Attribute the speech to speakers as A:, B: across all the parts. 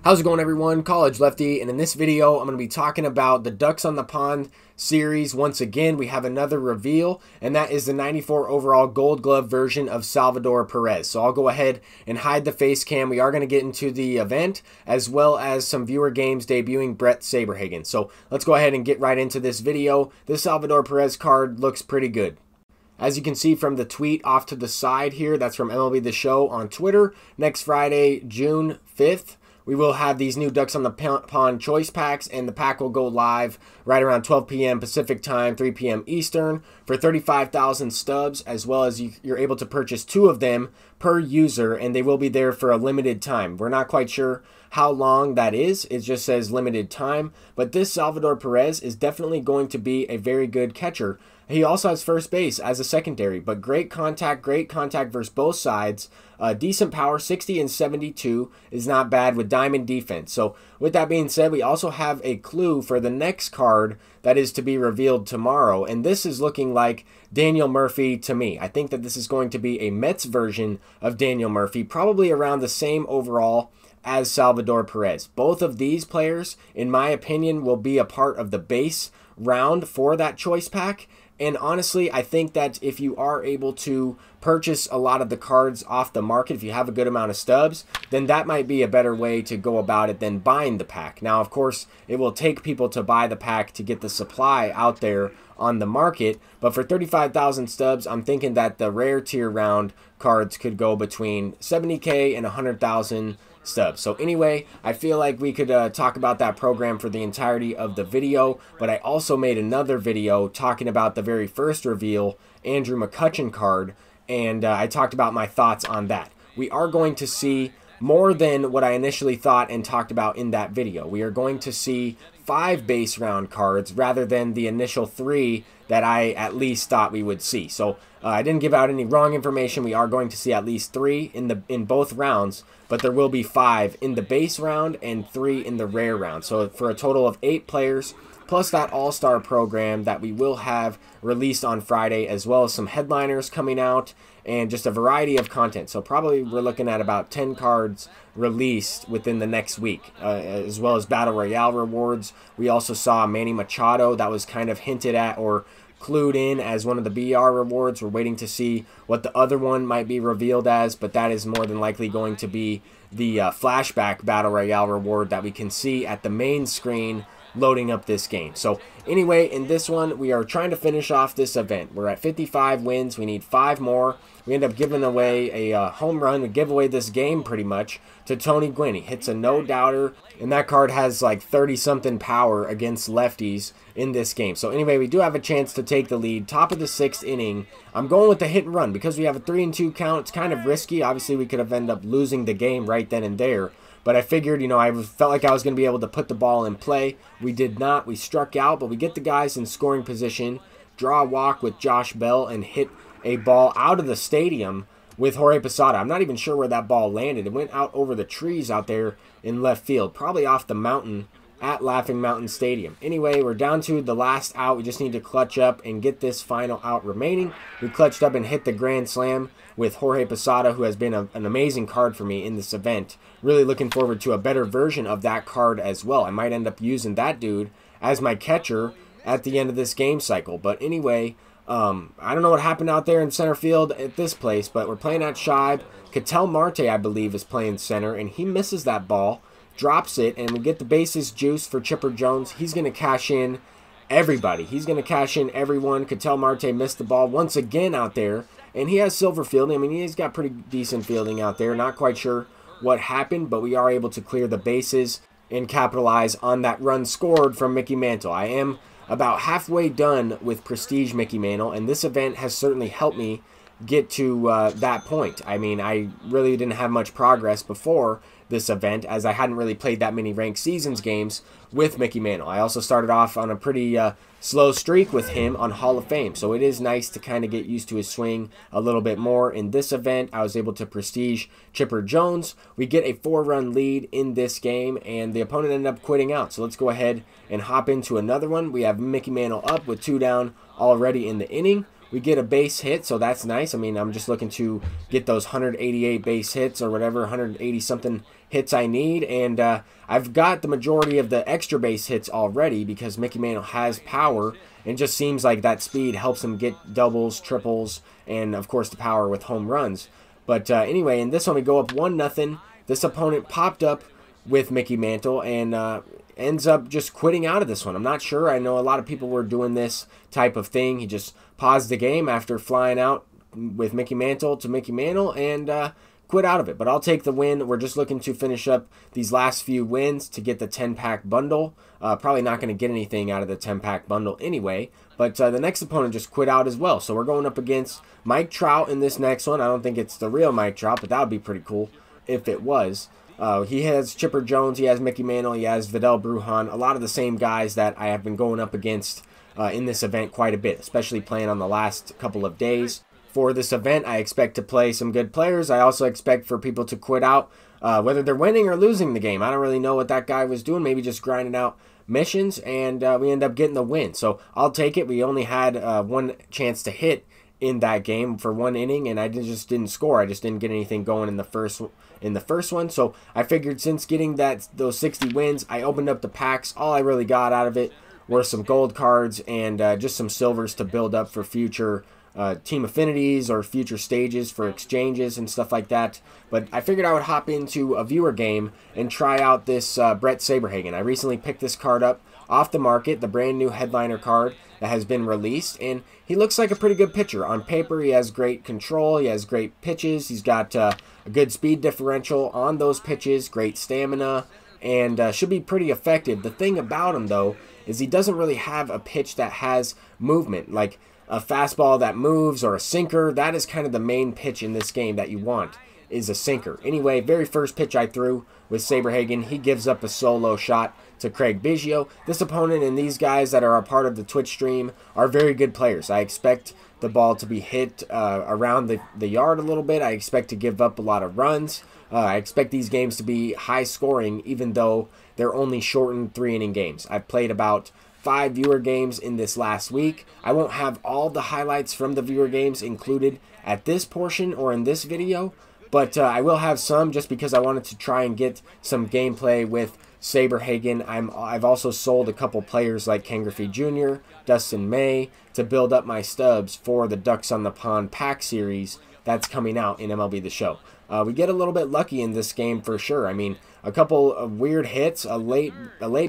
A: How's it going, everyone? College Lefty, and in this video I'm going to be talking about the Ducks on the Pond series. Once again, we have another reveal, and that is the 94 overall Gold Glove version of Salvador Perez. So I'll go ahead and hide the face cam. We are going to get into the event as well as some viewer games debuting Brett Saberhagen. So let's go ahead and get right into this video. This Salvador Perez card looks pretty good. As you can see from the tweet off to the side here, that's from MLB The Show on Twitter. Next Friday, June 5th. We will have these new Ducks on the Pond choice packs, and the pack will go live right around 12 p.m. Pacific time, 3 p.m. Eastern for 35,000 stubs, as well as you're able to purchase 2 of them per user, and they will be there for a limited time. We're not quite sure how long that is. It just says limited time, but this Salvador Perez is definitely going to be a very good catcher. He also has first base as a secondary, but great contact versus both sides. Decent power, 60 and 72 is not bad with diamond defense. So with that being said, we also have a clue for the next card that is to be revealed tomorrow. And this is looking like Daniel Murphy to me. I think that this is going to be a Mets version of Daniel Murphy, probably around the same overall as Salvador Perez. Both of these players, in my opinion, will be a part of the base round for that choice pack. And honestly, I think that if you are able to purchase a lot of the cards off the market, if you have a good amount of stubs, then that might be a better way to go about it than buying the pack. Now, of course, it will take people to buy the pack to get the supply out there on the market, but for 35,000 stubs, I'm thinking that the rare tier round cards could go between 70K and 100,000 stubs. So anyway, I feel like we could talk about that program for the entirety of the video, but I also made another video talking about the very first reveal, Andrew McCutchen card, and I talked about my thoughts on that. We are going to see more than what I initially thought and talked about in that video. We are going to see 5 base round cards rather than the initial 3 that I at least thought we would see. So I didn't give out any wrong information. We are going to see at least 3 in both rounds, but there will be 5 in the base round and 3 in the rare round. So for a total of 8 players, plus that all-star program that we will have released on Friday, as well as some headliners coming out and just a variety of content. So probably we're looking at about 10 cards released within the next week, as well as Battle Royale rewards. We also saw Manny Machado that was kind of hinted at or clued in as one of the BR rewards. We're waiting to see what the other one might be revealed as, but that is more than likely going to be the flashback Battle Royale reward that we can see at the main screen loading up this game. So anyway, in this one, we are trying to finish off this event. We're at 55 wins. We need 5 more. We end up giving away a home run. We give away this game pretty much to Tony Gwynn. He hits a no-doubter, and that card has like 30-something power against lefties in this game. So anyway, we do have a chance to take the lead. Top of the 6th inning. I'm going with the hit and run because we have a 3-2 count. It's kind of risky. Obviously, we could have ended up losing the game right then and there. But I figured, you know, I felt like I was going to be able to put the ball in play. We did not. We struck out, but we get the guys in scoring position, draw a walk with Josh Bell, and hit a ball out of the stadium with Jorge Posada. I'm not even sure where that ball landed. It went out over the trees out there in left field, probably off the mountain at Laughing Mountain Stadium. Anyway, we're down to the last out. We just need to clutch up and get this final out remaining. We clutched up and hit the grand slam with Jorge Posada, who has been an amazing card for me in this event. Really looking forward to a better version of that card as well. I might end up using that dude as my catcher at the end of this game cycle. But anyway, I don't know what happened out there in center field at this place, but we're playing at Shibe. Ketel Marte, I believe, is playing center, and he misses that ball, drops it, and we get the bases juice for Chipper Jones. He's going to cash in everybody. He's going to cash in everyone. Ketel Marte missed the ball once again out there, and he has silver fielding. I mean, he's got pretty decent fielding out there. Not quite sure what happened, but we are able to clear the bases and capitalize on that run scored from Mickey Mantle. I am about halfway done with Prestige Mickey Mantle, and this event has certainly helped me get to that point. I mean, I really didn't have much progress before this event, as I hadn't really played that many ranked seasons games with Mickey Mantle. I also started off on a pretty slow streak with him on Hall of Fame, so it is nice to kind of get used to his swing a little bit more. In this event, I was able to prestige Chipper Jones. We get a 4-run lead in this game, and the opponent ended up quitting out. So let's go ahead and hop into another one. We have Mickey Mantle up with 2 down already in the inning. we get a base hit, so that's nice. I mean, I'm just looking to get those 188 base hits or whatever, 180 something hits I need, and I've got the majority of the extra base hits already because Mickey Mantle has power, and just seems like that speed helps him get doubles, triples, and of course the power with home runs. But anyway, in this one we go up 1-0. This opponent popped up with Mickey Mantle and ends up just quitting out of this one. I'm not sure. I know a lot of people were doing this type of thing. He just paused the game after flying out with Mickey Mantle to Mickey Mantle and quit out of it. But I'll take the win. We're just looking to finish up these last few wins to get the 10-pack bundle. Probably not going to get anything out of the 10-pack bundle anyway. But the next opponent just quit out as well. So we're going up against Mike Trout in this next one. I don't think it's the real Mike Trout, but that would be pretty cool if it was. He has Chipper Jones, he has Mickey Mantle, he has Vidal Brujan, a lot of the same guys that I have been going up against in this event quite a bit, especially playing on the last couple of days. For this event, I expect to play some good players. I also expect for people to quit out, whether they're winning or losing the game. I don't really know what that guy was doing, maybe just grinding out missions, and we end up getting the win. So I'll take it. We only had one chance to hit in that game for one inning, and I just didn't score. I just didn't get anything going in the first one. So I figured since getting those 60 wins, I opened up the packs. All I really got out of it were some gold cards and just some silvers to build up for future team affinities or future stages for exchanges and stuff like that. But I figured I would hop into a viewer game and try out this Brett Saberhagen. I recently picked this card up off the market, the brand new headliner card that has been released, and he looks like a pretty good pitcher. On paper, he has great control, he has great pitches, he's got a good speed differential on those pitches, great stamina, and should be pretty effective. The thing about him, though, is he doesn't really have a pitch that has movement, like a fastball that moves or a sinker. That is kind of the main pitch in this game that you want, is a sinker. Anyway, very first pitch I threw with Saberhagen, he gives up a solo shot to Craig Biggio. This opponent and these guys that are a part of the Twitch stream are very good players. I expect the ball to be hit around the yard a little bit. I expect to give up a lot of runs. I expect these games to be high scoring, even though they're only shortened 3-inning games. I've played about 5 viewer games in this last week. I won't have all the highlights from the viewer games included at this portion or in this video, but I will have some just because I wanted to try and get some gameplay with Saberhagen. I've also sold a couple players like Ken Griffey Jr., Dustin May, to build up my stubs for the Ducks on the Pond pack series that's coming out in MLB The Show. We get a little bit lucky in this game for sure. I mean, a couple of weird hits, a late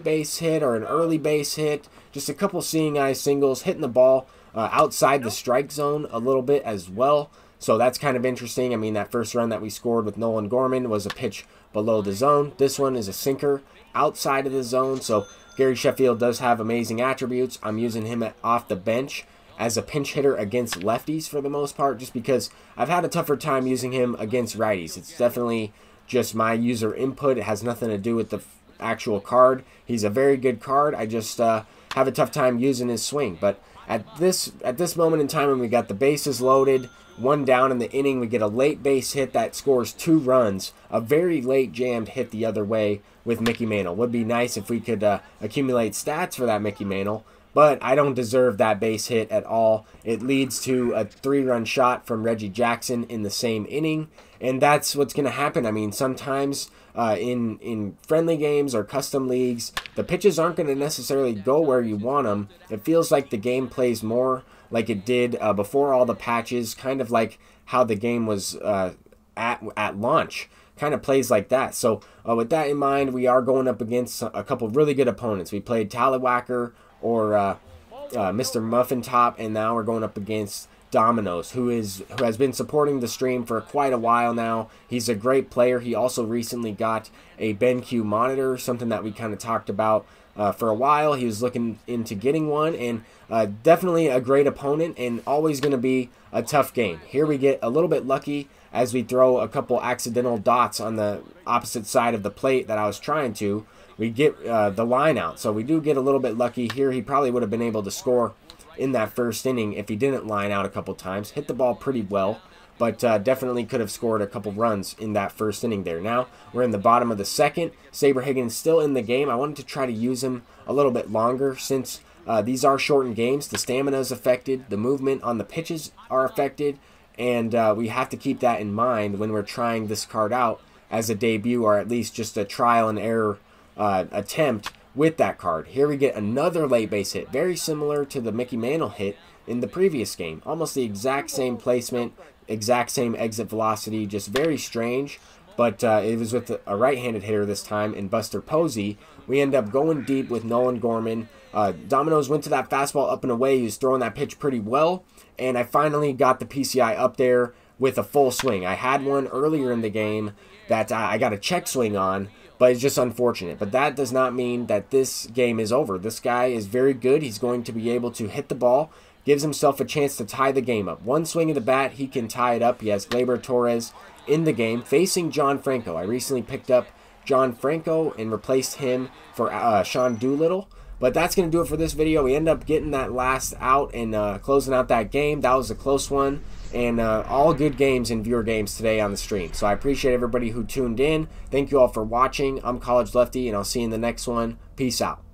A: base hit or an early base hit, just a couple seeing eye singles, hitting the ball outside the strike zone a little bit as well. So that's kind of interesting. I mean, that first run that we scored with Nolan Gorman was a pitch below the zone. This one is a sinker outside of the zone. So Gary Sheffield does have amazing attributes. I'm using him off the bench as a pinch hitter against lefties for the most part, just because I've had a tougher time using him against righties. It's definitely just my user input. It has nothing to do with the actual card. He's a very good card. I just have a tough time using his swing. But at this moment in time, when we got the bases loaded, 1 down in the inning, we get a late base hit that scores 2 runs. A very late jammed hit the other way with Mickey Mantle. Would be nice if we could accumulate stats for that Mickey Mantle, but I don't deserve that base hit at all. It leads to a 3-run shot from Reggie Jackson in the same inning, and that's what's going to happen. I mean, sometimes in friendly games or custom leagues, the pitches aren't going to necessarily go where you want them. It feels like the game plays more like it did before all the patches, kind of like how the game was at launch. Kind of plays like that. So with that in mind, we are going up against a couple really good opponents. We played Tallywacker or Mr. Muffin Top, and now we're going up against Dominoes, who has been supporting the stream for quite a while now. He's a great player. He also recently got a BenQ monitor, something that we kind of talked about for a while. He was looking into getting one, and definitely a great opponent and always going to be a tough game. Here we get a little bit lucky as we throw a couple accidental dots on the opposite side of the plate that I was trying to. We get the line out, so we do get a little bit lucky here. He probably would have been able to score in that first inning if he didn't line out a couple times. Hit the ball pretty well, but definitely could have scored a couple runs in that first inning there. Now we're in the bottom of the second. Saberhagen is still in the game. I wanted to try to use him a little bit longer since These are shortened games. The stamina is affected. The movement on the pitches are affected. And we have to keep that in mind when we're trying this card out as a debut, or at least just a trial and error attempt with that card. Here we get another late base hit, very similar to the Mickey Mantle hit in the previous game. Almost the exact same placement, exact same exit velocity, just very strange. But it was with a right-handed hitter this time in Buster Posey. We end up going deep with Nolan Gorman. Domino's went to that fastball up and away. He was throwing that pitch pretty well. And I finally got the PCI up there with a full swing. I had one earlier in the game that I got a check swing on, but it's just unfortunate. But that does not mean that this game is over. This guy is very good. He's going to be able to hit the ball, gives himself a chance to tie the game up. One swing of the bat, he can tie it up. He has Gleyber Torres in the game facing John Franco. I recently picked up John Franco and replaced him for Sean Doolittle. But that's going to do it for this video. We end up getting that last out and closing out that game. That was a close one. And all good games and viewer games today on the stream. So I appreciate everybody who tuned in. Thank you all for watching. I'm College Lefty, and I'll see you in the next one. Peace out.